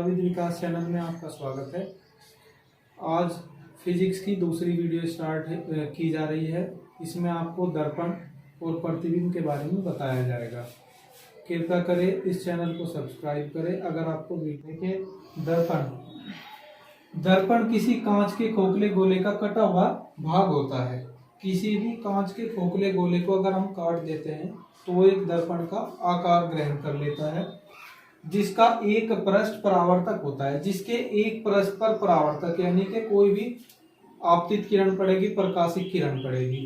With Vikas channel में आपका स्वागत है। आज फिजिक्स की दूसरी वीडियो स्टार्ट की जा रही है। इसमें आपको दर्पण और प्रतिबिंब के बारे में बताया जाएगा। कृपया करें इस चैनल को सब्सक्राइब करें। अगर आपको देखिए, दर्पण किसी कांच के खोखले गोले का कटा हुआ भाग होता है। किसी भी कांच के खोखले गोले को अगर हम काट देते हैं तो एक दर्पण का आकार ग्रहण कर लेता है, जिसका एक पृष्ठ परावर्तक होता है। जिसके एक पृष्ठ पर परावर्तक यानी कि कोई भी आपतित किरण पड़ेगी, प्रकाशिक किरण पड़ेगी,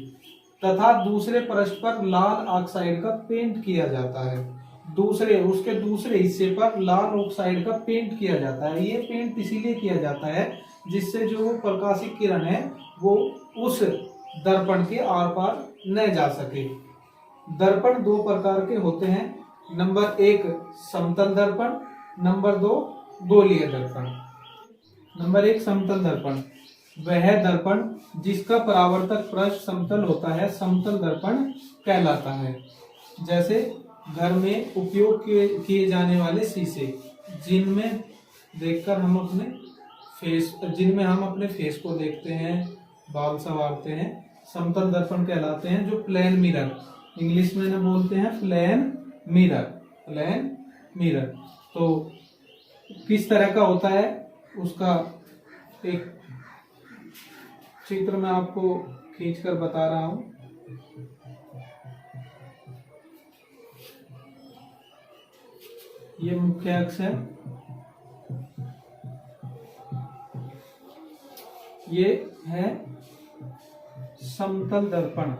तथा दूसरे पृष्ठ पर लाल ऑक्साइड का पेंट किया जाता है। उसके दूसरे हिस्से पर लाल ऑक्साइड का पेंट किया जाता है। ये पेंट इसीलिए किया जाता है जिससे जो प्रकाशिक किरण है वो उस दर्पण के आर पार न जा सके। दर्पण दो प्रकार के होते हैं। नंबर एक समतल दर्पण, नंबर दो गोलीय दर्पण। नंबर एक समतल दर्पण, वह दर्पण जिसका परावर्तक पृष्ठ समतल होता है, समतल दर्पण कहलाता है। जैसे घर में उपयोग किए जाने वाले शीशे, जिनमें हम अपने फेस को देखते हैं, बाल संवारते हैं, समतल दर्पण कहलाते हैं। जो प्लेन मिरर, इंग्लिश में ना बोलते हैं प्लेन मिरर। तो किस तरह का होता है उसका एक चित्र मैं आपको खींचकर बता रहा हूं। ये मुख्य अक्ष है, ये है समतल दर्पण।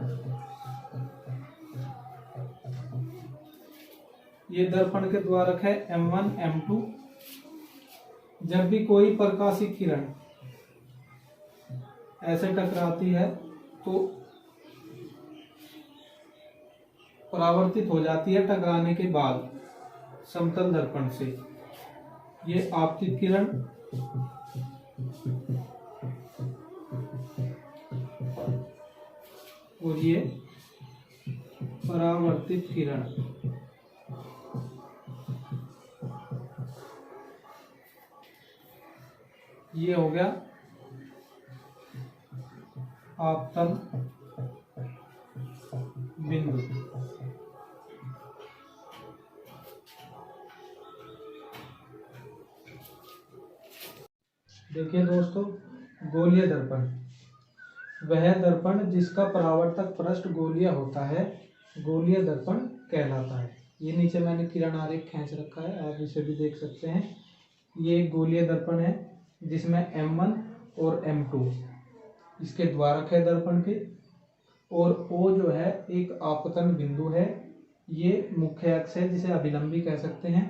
ये दर्पण के द्वारक है M1 M2। जब भी कोई प्रकाशिक किरण ऐसे टकराती है तो परावर्तित हो जाती है टकराने के बाद समतल दर्पण से। ये आपतित किरण और ये परावर्तित किरण। ये हो गया आपतन बिंदु। देखिए दोस्तों, गोलीय दर्पण, वह दर्पण जिसका परावर्तक पृष्ठ गोलीय होता है, गोलीय दर्पण कहलाता है। ये नीचे मैंने किरण आरेख खींच रखा है, आप इसे भी देख सकते हैं। ये गोलीय दर्पण है जिसमें M1 और M2 इसके द्वारक है दर्पण के, और O जो है एक आपतन बिंदु है। ये मुख्य अक्ष है जिसे अभिलंबी कह सकते हैं।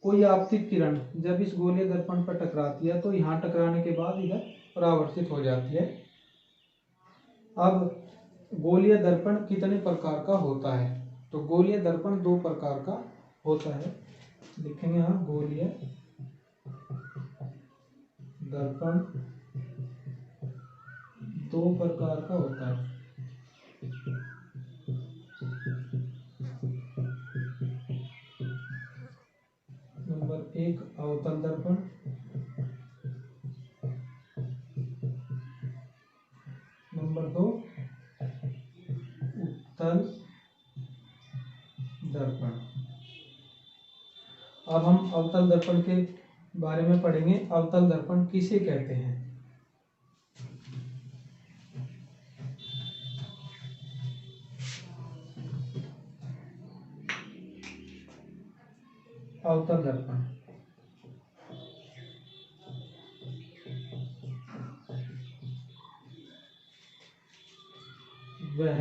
कोई आपतित किरण जब इस गोलीय दर्पण पर टकराती है तो यहाँ टकराने के बाद इधर परावर्तित हो जाती है। अब गोलीय दर्पण कितने प्रकार का होता है? तो गोलीय दर्पण दो प्रकार का होता है। लिखेंगे यहाँ गोलीय दर्पण दो प्रकार का होता है। नंबर एक अवतल दर्पण, नंबर दो उत्तल दर्पण। अब हम अवतल दर्पण के बारे में पढ़ेंगे। अवतल दर्पण किसे कहते हैं? अवतल दर्पण वह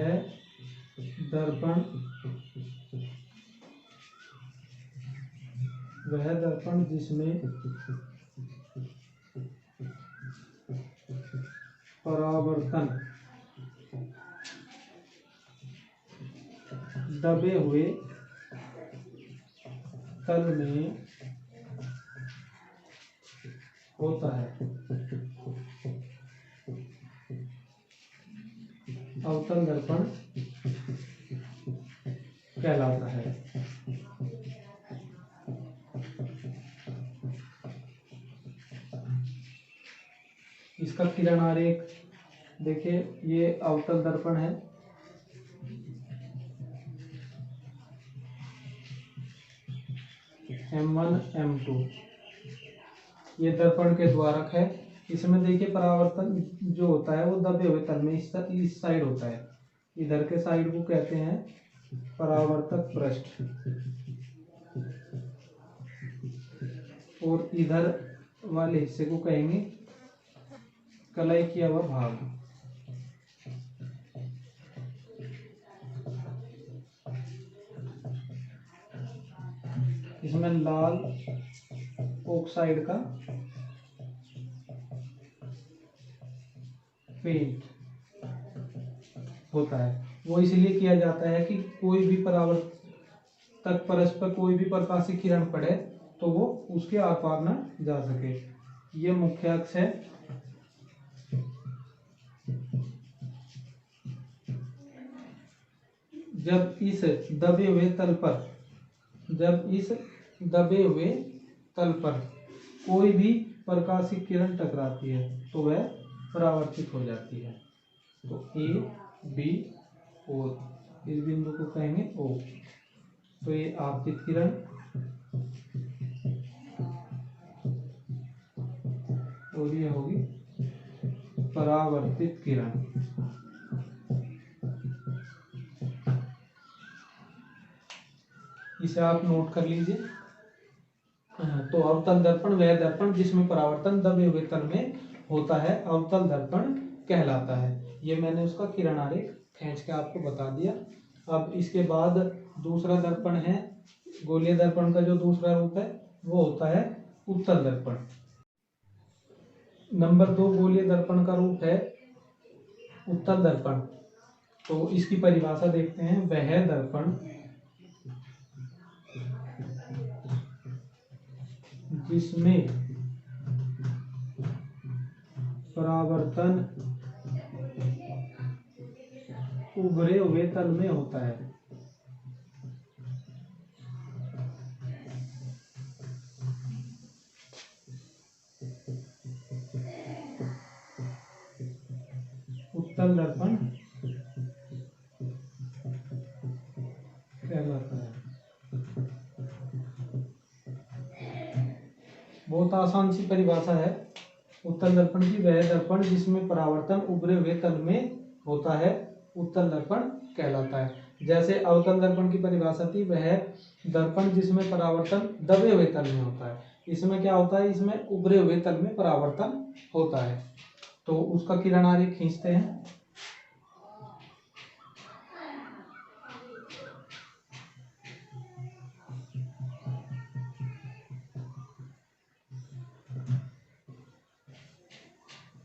दर्पण जिसमें परावर्तन दबे हुए तल में होता है, अवतल दर्पण कहलाता है। इसका किरण आरेख देखिए, ये अवतल दर्पण है, M1 M2, ये दर्पण के द्वारक है। इसमें देखिए परावर्तन जो होता है वो दबे हुए तल में इस साइड होता है, इधर के साइड को कहते हैं परावर्तक पृष्ठ, और इधर वाले हिस्से को कहेंगे कलाई किया हुआ भाग। इसमें लाल ऑक्साइड का पेंट होता है। वो इसलिए किया जाता है कि कोई भी परावर्तक परत पर कोई भी प्रकाश की किरण पड़े तो वो उसके आर पार न जा सके। ये मुख्य अक्ष है। जब इस दबे हुए तल पर कोई भी प्रकाश की किरण टकराती है तो वह परावर्तित हो जाती है। तो ए बी और इस बिंदु को कहेंगे ओ। तो ये आपतित किरण और ये होगी परावर्तित किरण। इसे आप नोट कर लीजिए। तो अवतल दर्पण वह दर्पण जिसमें परावर्तन दबे हुए तल में होता है, अवतल दर्पण कहलाता है। ये मैंने उसका किरण आरेख खींच के आपको बता दिया। अब इसके बाद दूसरा दर्पण है, गोलीय दर्पण का जो दूसरा रूप है वो होता है उत्तल दर्पण। नंबर 2 गोलीय दर्पण का रूप है उत्तल दर्पण। तो इसकी परिभाषा देखते हैं। वह दर्पण जिसमें परावर्तन उभरे हुए तल में होता है। उत्तल दर्पण कहलाता है। बहुत आसान सी परिभाषा है उत्तल दर्पण की। वह दर्पण जिसमें परावर्तन उभरे हुए तल में होता है उत्तल दर्पण कहलाता है। जैसे अवतल दर्पण की परिभाषा थी, वह दर्पण जिसमें परावर्तन दबे हुए तल में होता है। इसमें क्या होता है, इसमें उभरे हुए तल में परावर्तन होता है। तो उसका किरण आरेख खींचते हैं।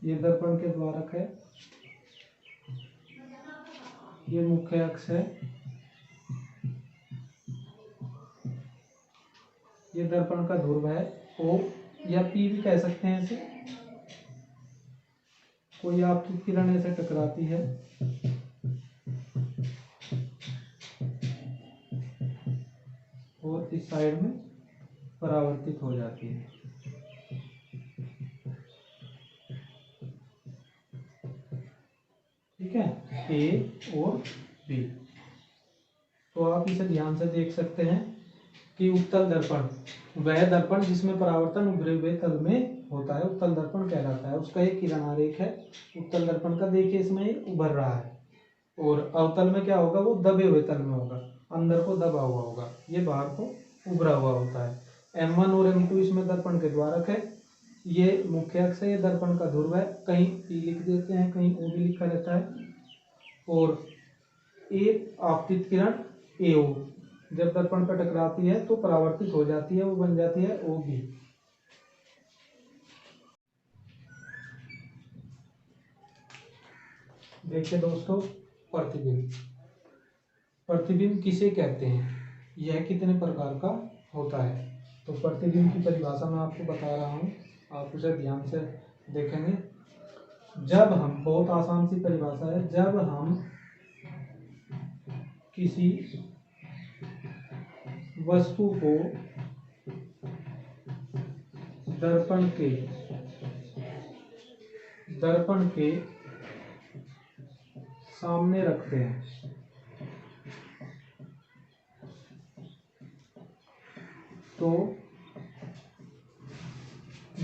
ये दर्पण के द्वारक है, ये मुख्य अक्ष है, ये दर्पण का ध्रुव है ओ या पी भी कह सकते हैं इसे। कोई आपकी किरण ऐसे टकराती है और इस साइड में परावर्तित हो जाती है। ठीक है, ए और बी। तो आप इसे ध्यान से देख सकते हैं कि उत्तल दर्पण वह दर्पण जिसमें परावर्तन उभरे हुए तल में होता है उत्तल दर्पण कहलाता है। उसका एक किरण आरेख है उत्तल दर्पण का। देखिए इसमें ये उभर रहा है, और अवतल में क्या होगा, वो दबे हुए तल में होगा, अंदर को दबा हुआ होगा, ये बाहर को उभरा हुआ होता है। M1 और M2 इसमें दर्पण के द्वारक है। ये मुख्य अक्ष है, ये दर्पण का ध्रुव है। कहीं P लिख देते हैं, कहीं O भी लिखा रहता है। और एक आपतित किरण AO जब दर्पण पर टकराती है तो परावर्तित हो जाती है, वो बन जाती है OB। देखिए दोस्तों, प्रतिबिंब। प्रतिबिंब किसे कहते हैं, यह कितने प्रकार का होता है। तो प्रतिबिंब की परिभाषा मैं आपको बता रहा हूँ, आप उसे ध्यान से देखेंगे। जब हम, बहुत आसान सी परिभाषा है, जब हम किसी वस्तु को दर्पण के दर्पण के सामने रखते हैं तो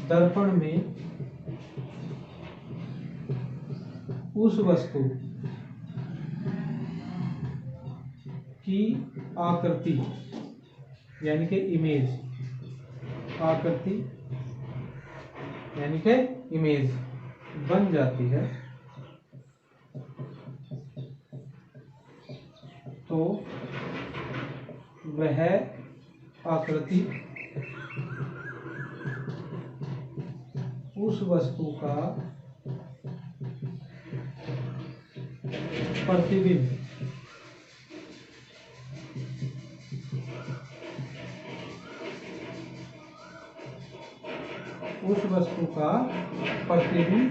दर्पण में उस वस्तु की आकृति यानी कि इमेज, आकृति यानी कि इमेज बन जाती है तो वह आकृति उस वस्तु का प्रतिबिंब उस वस्तु का प्रतिबिंब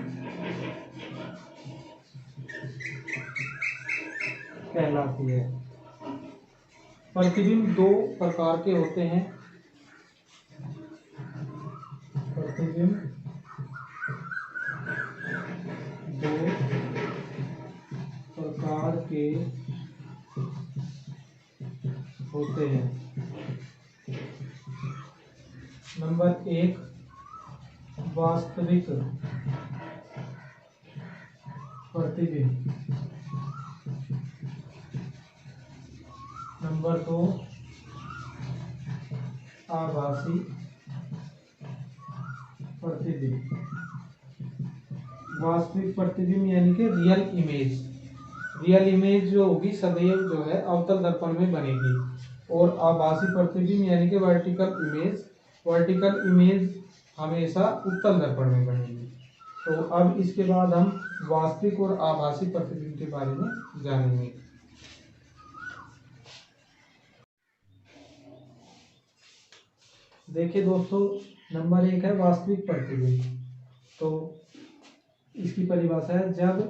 कहलाती है। प्रतिबिंब दो प्रकार के होते हैं। प्रतिबिंब दो प्रकार के होते हैं। नंबर एक, वास्तविक प्रतिबिंब। नंबर दो, आभासी प्रतिबिंब। वास्तविक प्रतिबिंब यानी कि रियल इमेज। रियल इमेज जो होगी सदैव जो है अवतल दर्पण में बनेगी। और आभासी प्रतिबिंब यानी कि वर्टिकल इमेज, वर्टिकल इमेज हमेशा उत्तल दर्पण में बनेगी। तो अब इसके बाद हम वास्तविक और आभासी प्रतिबिंब के बारे में जानेंगे। देखिए दोस्तों, नंबर एक है वास्तविक प्रतिबिंब। तो इसकी परिभाषा है, जब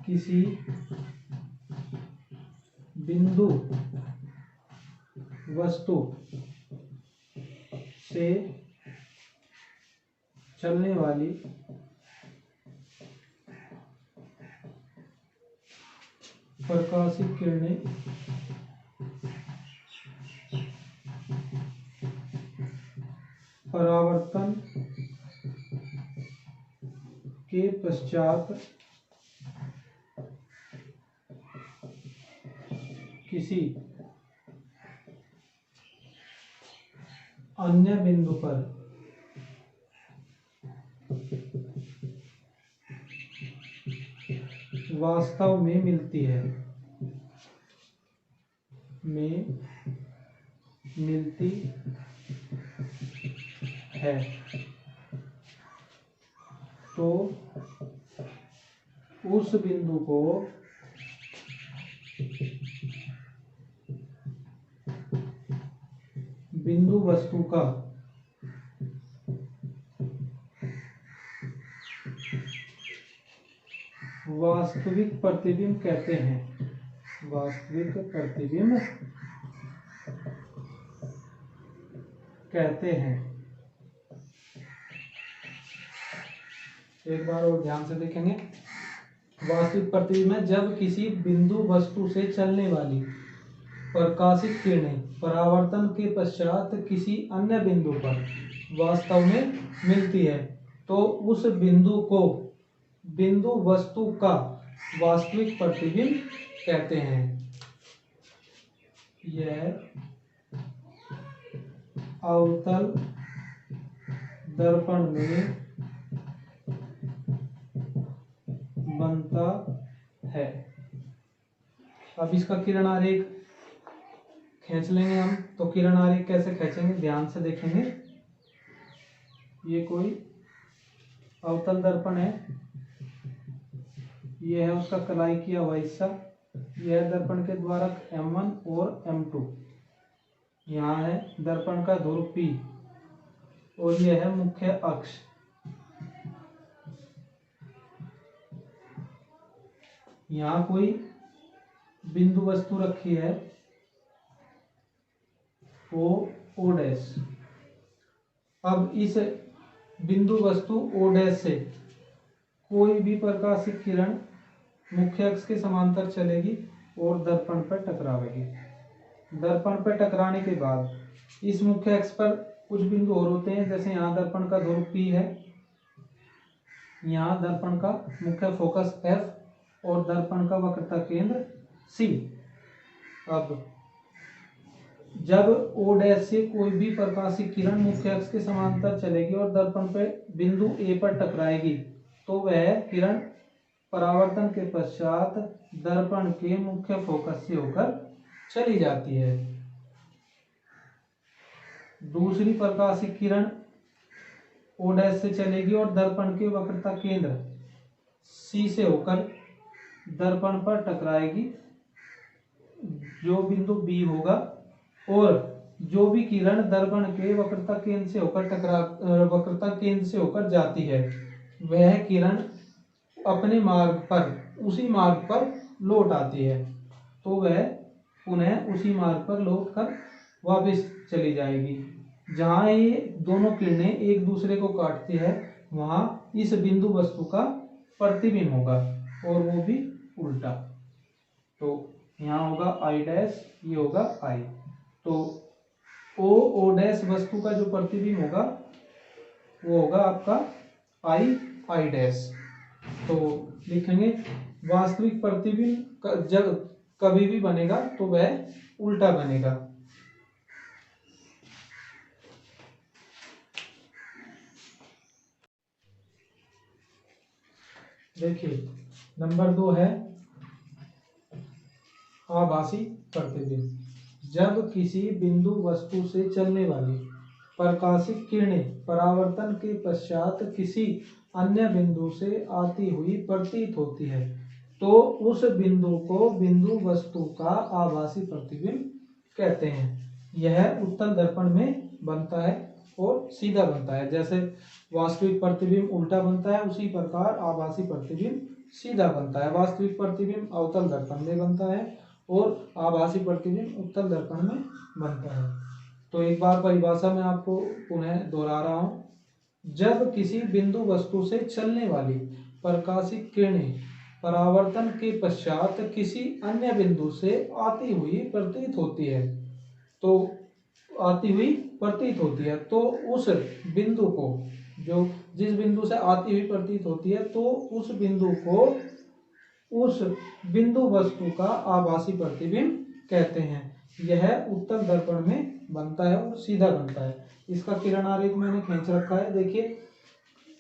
किसी बिंदु वस्तु से चलने वाली प्रकाशित किरणें परावर्तन के पश्चात किसी अन्य बिंदु पर वास्तव में मिलती है, तो उस बिंदु को बिंदु वस्तु का वास्तविक प्रतिबिंब कहते हैं। वास्तविक प्रतिबिंब कहते हैं। एक बार और ध्यान से देखेंगे। वास्तविक प्रतिबिंब है जब किसी बिंदु वस्तु से चलने वाली प्रकाशित किरणें परावर्तन के पश्चात किसी अन्य बिंदु पर वास्तव में मिलती है, तो उस बिंदु को बिंदु वस्तु का वास्तविक प्रतिबिंब कहते हैं। यह अवतल दर्पण में बनता है। अब इसका किरण आरेख खींच लेंगे हम। तो किरण आरेख कैसे खींचेंगे, ध्यान से देखेंगे। ये कोई अवतल दर्पण है, यह है उसका कलाई किया हुआ हिस्सा। यह दर्पण के द्वारक M1 और M2। यहाँ है दर्पण का ध्रुव P और यह है मुख्य अक्ष। यहाँ कोई बिंदु वस्तु रखी है, O डैश। अब इस बिंदु वस्तु O डैश से कोई भी प्रकाशित किरण मुख्य अक्ष के समांतर चलेगी और दर्पण पर टकराएगी। दर्पण पर टकराने के बाद इस मुख्य अक्ष पर कुछ बिंदु और होते हैं, जैसे यहाँ दर्पण का ध्रुव P है, यहाँ दर्पण का मुख्य फोकस F और दर्पण का वक्रता केंद्र C। अब जब O' से कोई भी प्रकाशित किरण मुख्य अक्ष के समांतर चलेगी और दर्पण पर बिंदु A पर टकराएगी तो वह किरण परावर्तन के पश्चात दर्पण के मुख्य फोकस से होकर चली जाती है। दूसरी प्रकाशित किरण O' से चलेगी और दर्पण के वक्रता केंद्र C से होकर दर्पण पर टकराएगी, जो बिंदु B होगा, और जो भी किरण दर्पण के वक्रता केंद्र से होकर जाती है वह किरण अपने मार्ग पर, उसी मार्ग पर लौट आती है, तो वह पुनः उसी मार्ग पर लौट कर वापस चली जाएगी। जहाँ ये दोनों किरणें एक दूसरे को काटती है वहाँ इस बिंदु वस्तु का प्रतिबिंब होगा और वो भी उल्टा। तो यहाँ होगा I', ये होगा I। तो O' वस्तु का जो प्रतिबिंब होगा वो होगा आपका I'। तो लिखेंगे वास्तविक प्रतिबिंब जब कभी भी बनेगा तो वह उल्टा बनेगा। देखिए नंबर 2 है आभासी प्रतिबिंब। जब किसी बिंदु वस्तु से चलने वाली प्रकाशित किरणें परावर्तन के पश्चात किसी अन्य बिंदु से आती हुई प्रतीत होती है तो उस बिंदु को बिंदु वस्तु का आभासी प्रतिबिंब कहते हैं। यह उत्तल दर्पण में बनता है और सीधा बनता है। जैसे वास्तविक प्रतिबिंब उल्टा बनता है उसी प्रकार आभासी प्रतिबिंब सीधा बनता है। वास्तविक प्रतिबिंब अवतल दर्पण में बनता है और आभासी प्रतिबिंब उत्तल दर्पण में बनता है। तो एक बार परिभाषा में आपको पुनः दोहरा रहा हूं। जब किसी बिंदु वस्तु से चलने वाली प्रकाशित किरणें परावर्तन के पश्चात किसी अन्य बिंदु से आती हुई प्रतीत होती है तो उस बिंदु को, जो जिस बिंदु से आती हुई प्रतीत होती है तो उस बिंदु को उस बिंदु वस्तु का आभासी प्रतिबिंब कहते हैं। यह उत्तल दर्पण में बनता है और सीधा बनता है। इसका किरण आरेख मैंने खींच रखा है। देखिए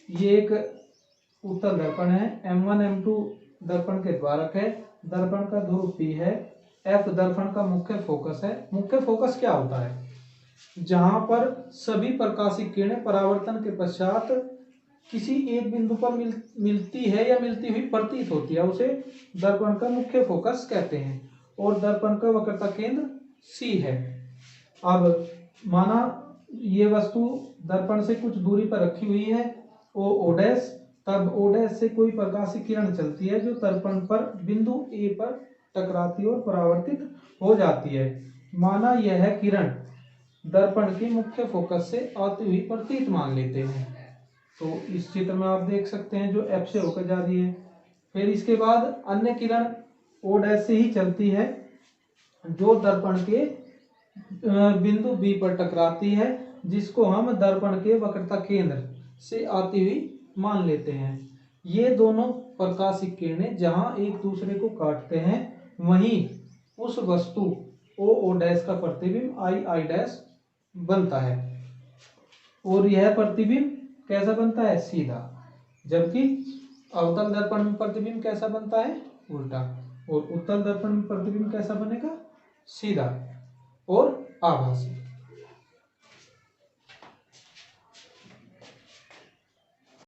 ये एक उत्तल दर्पण है, M1 M2 दर्पण के द्वारक है, दर्पण का ध्रुव P है, F दर्पण का मुख्य फोकस है। मुख्य फोकस क्या होता है? जहां पर सभी प्रकाशित किरणें परावर्तन के पश्चात किसी एक बिंदु पर मिलती है या मिलती हुई प्रतीत होती है उसे दर्पण का मुख्य फोकस कहते हैं और दर्पण का वक्रता केंद्र C है। अब माना ये वस्तु दर्पण से कुछ दूरी पर रखी हुई है O', तब O' से कोई प्रकाशित किरण चलती है जो दर्पण पर बिंदु A पर टकराती है और परावर्तित हो जाती है। माना यह किरण दर्पण के मुख्य फोकस से आती हुई प्रतीत मान लेते हैं। तो इस चित्र में आप देख सकते हैं जो F से होकर जा रही है। फिर इसके बाद अन्य किरण O' से ही चलती है जो दर्पण के बिंदु B पर टकराती है, जिसको हम दर्पण के वक्रता केंद्र से आती हुई मान लेते हैं। ये दोनों प्रकाशित किरणें जहां एक दूसरे को काटते हैं वहीं उस वस्तु O' का प्रतिबिंब I' बनता है और यह प्रतिबिंब कैसा बनता है? सीधा। जबकि अवतल दर्पण में प्रतिबिंब कैसा बनता है? उल्टा। और उत्तल दर्पण में प्रतिबिंब कैसा बनेगा? सीधा और आभासी।